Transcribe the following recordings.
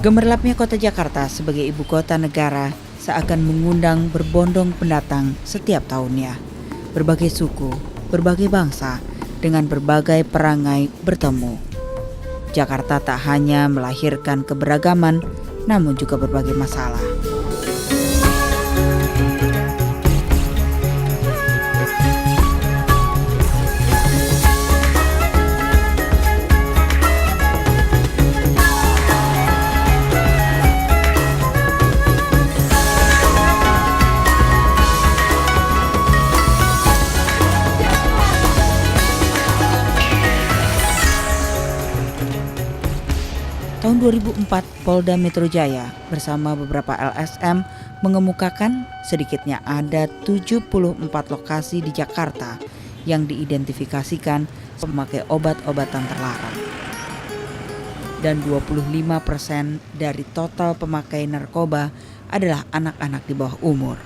Gemerlapnya kota Jakarta sebagai ibu kota negara seakan mengundang berbondong pendatang setiap tahunnya. Berbagai suku, berbagai bangsa, dengan berbagai perangai bertemu. Jakarta tak hanya melahirkan keberagaman, namun juga berbagai masalah. Tahun 2004, Polda Metro Jaya bersama beberapa LSM mengemukakan sedikitnya ada 74 lokasi di Jakarta yang diidentifikasikan memakai obat-obatan terlarang. Dan 25% dari total pemakai narkoba adalah anak-anak di bawah umur.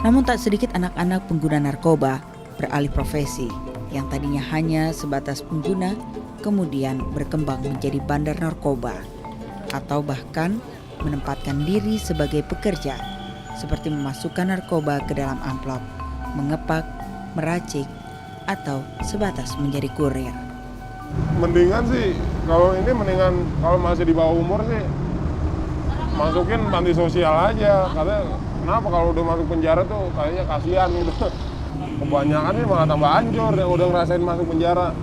Namun tak sedikit anak-anak pengguna narkoba beralih profesi yang tadinya hanya sebatas pengguna, kemudian berkembang menjadi bandar narkoba, atau bahkan menempatkan diri sebagai pekerja, seperti memasukkan narkoba ke dalam amplop, mengepak, meracik, atau sebatas menjadi kurir. Mendingan sih, kalau masih di bawah umur sih, masukin panti sosial aja. Katanya, kenapa kalau udah masuk penjara tuh kayaknya kasihan gitu. Kebanyakan sih malah tambah hancur yang udah ngerasain masuk penjara.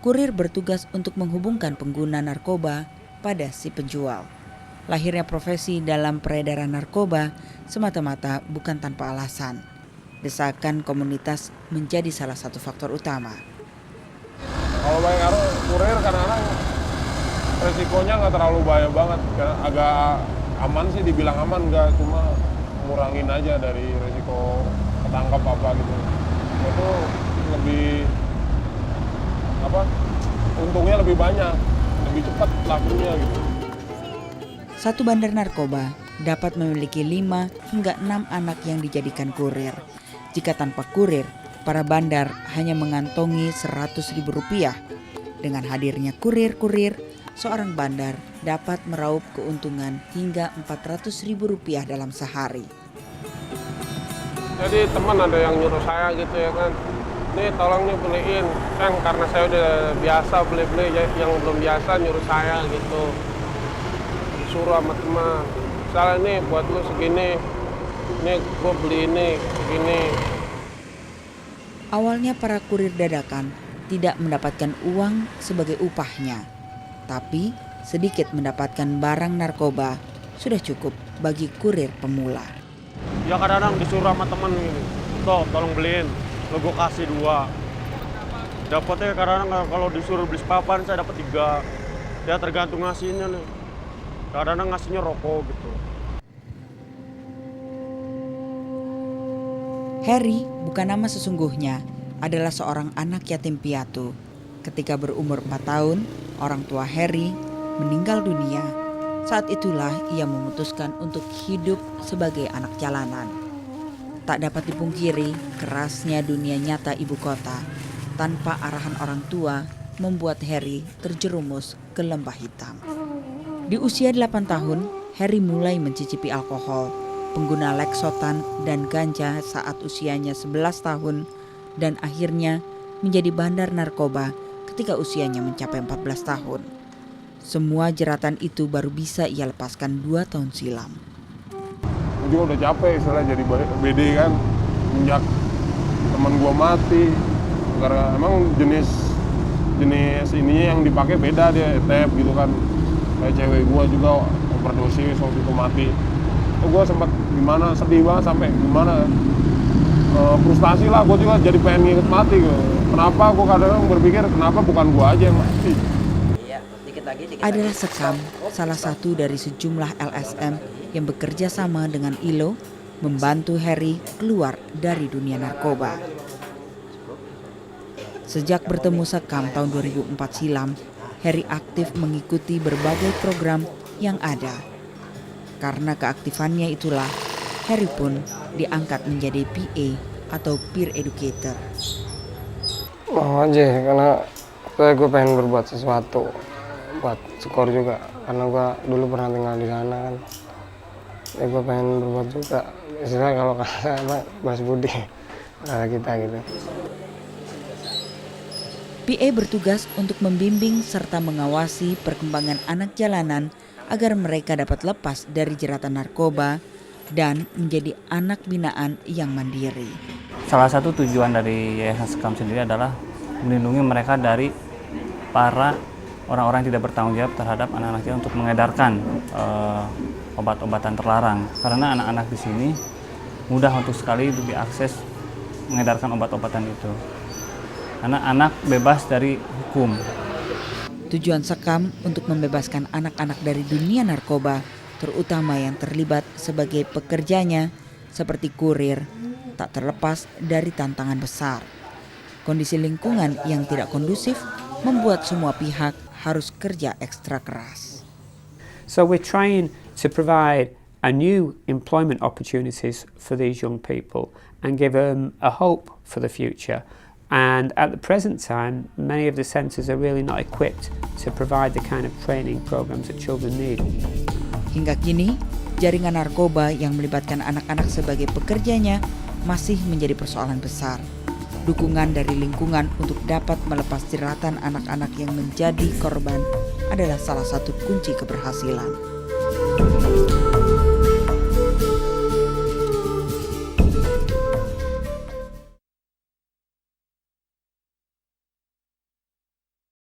Kurir bertugas untuk menghubungkan pengguna narkoba pada si penjual. Lahirnya profesi dalam peredaran narkoba semata-mata bukan tanpa alasan. Desakan komunitas menjadi salah satu faktor utama. Kalau banyak kurir kadang-kadang resikonya nggak terlalu bahaya banget. Agak aman sih, dibilang aman nggak, cuma ngurangin aja dari resiko ketangkap apa gitu. Itu lebih untungnya lebih banyak, lebih cepat lakunya gitu. Satu bandar narkoba dapat memiliki 5 hingga 6 anak yang dijadikan kurir. Jika tanpa kurir, para bandar hanya mengantongi Rp100.000. Dengan hadirnya kurir-kurir, seorang bandar dapat meraup keuntungan hingga Rp400.000 dalam sehari. Jadi teman ada yang nyuruh saya gitu ya kan, nih tolong nih beliin, kan karena saya udah biasa beli-beli, yang belum biasa nyuruh saya gitu, suruh sama teman, misalnya nih buat lu segini, nih gue beli ini segini. Awalnya para kurir dadakan tidak mendapatkan uang sebagai upahnya, tapi sedikit mendapatkan barang narkoba sudah cukup bagi kurir pemula. Ya kadang-kadang disuruh sama temen gini, toh tolong beliin, lo gue kasih 2. Dapatnya kadang-kadang kalau disuruh beli sepapan saya dapat 3. Ya tergantung ngasihnya nih. Kadang-kadang ngasihnya rokok gitu. Harry bukan nama sesungguhnya, adalah seorang anak yatim piatu. Ketika berumur 4 tahun, orang tua Harry meninggal dunia. Saat itulah ia memutuskan untuk hidup sebagai anak jalanan. Tak dapat dipungkiri, kerasnya dunia nyata ibu kota tanpa arahan orang tua membuat Harry terjerumus ke lembah hitam. Di usia 8 tahun, Harry mulai mencicipi alkohol, pengguna leksotan dan ganja saat usianya 11 tahun, dan akhirnya menjadi bandar narkoba ketika usianya mencapai 14 tahun. Semua jeratan itu baru bisa ia lepaskan 2 tahun silam. Gue juga udah capek istilahnya jadi BD kan, sejak teman gua mati, karena emang jenis ininya yang dipakai beda, dia etep gitu kan. Kayak cewek gua juga overdosis waktu itu mati. Itu gua sempat gimana, sedih banget sampai gimana, frustasi lah. Gua juga jadi pengen ngikut mati gitu. Kenapa gua kadang berpikir kenapa bukan gua aja yang mati. Adalah Sekam, salah satu dari sejumlah LSM yang bekerja sama dengan ILO membantu Harry keluar dari dunia narkoba. Sejak bertemu Sekam tahun 2004 silam, Harry aktif mengikuti berbagai program yang ada. Karena keaktifannya itulah, Harry pun diangkat menjadi PA atau peer educator. Mau aja karena Soalnya gue pengen berbuat sesuatu buat skor juga, karena gue dulu pernah tinggal di sana kan. Ya gue pengen berbuat juga, istilahnya kalau kata Mas Budi, kata kita gitu. PA bertugas untuk membimbing serta mengawasi perkembangan anak jalanan agar mereka dapat lepas dari jeratan narkoba dan menjadi anak binaan yang mandiri. Salah satu tujuan dari Yayasan Sekam sendiri adalah melindungi mereka dari para orang-orang yang tidak bertanggung jawab terhadap anak-anak kita untuk mengedarkan obat-obatan terlarang. Karena anak-anak di sini mudah untuk sekali diakses mengedarkan obat-obatan itu. Karena anak bebas dari hukum. Tujuan Sekam untuk membebaskan anak-anak dari dunia narkoba, terutama yang terlibat sebagai pekerjanya seperti kurir, tak terlepas dari tantangan besar. Kondisi lingkungan yang tidak kondusif membuat semua pihak harus kerja ekstra keras. So we're trying to provide a new employment opportunities for these young people and give them a hope for the future. And at the present time, many of the centres are really not equipped to provide the kind of training programs that children need. Hingga kini, jaringan narkoba yang melibatkan anak-anak sebagai pekerjanya masih menjadi persoalan besar. Dukungan dari lingkungan untuk dapat melepas jeratan anak-anak yang menjadi korban adalah salah satu kunci keberhasilan.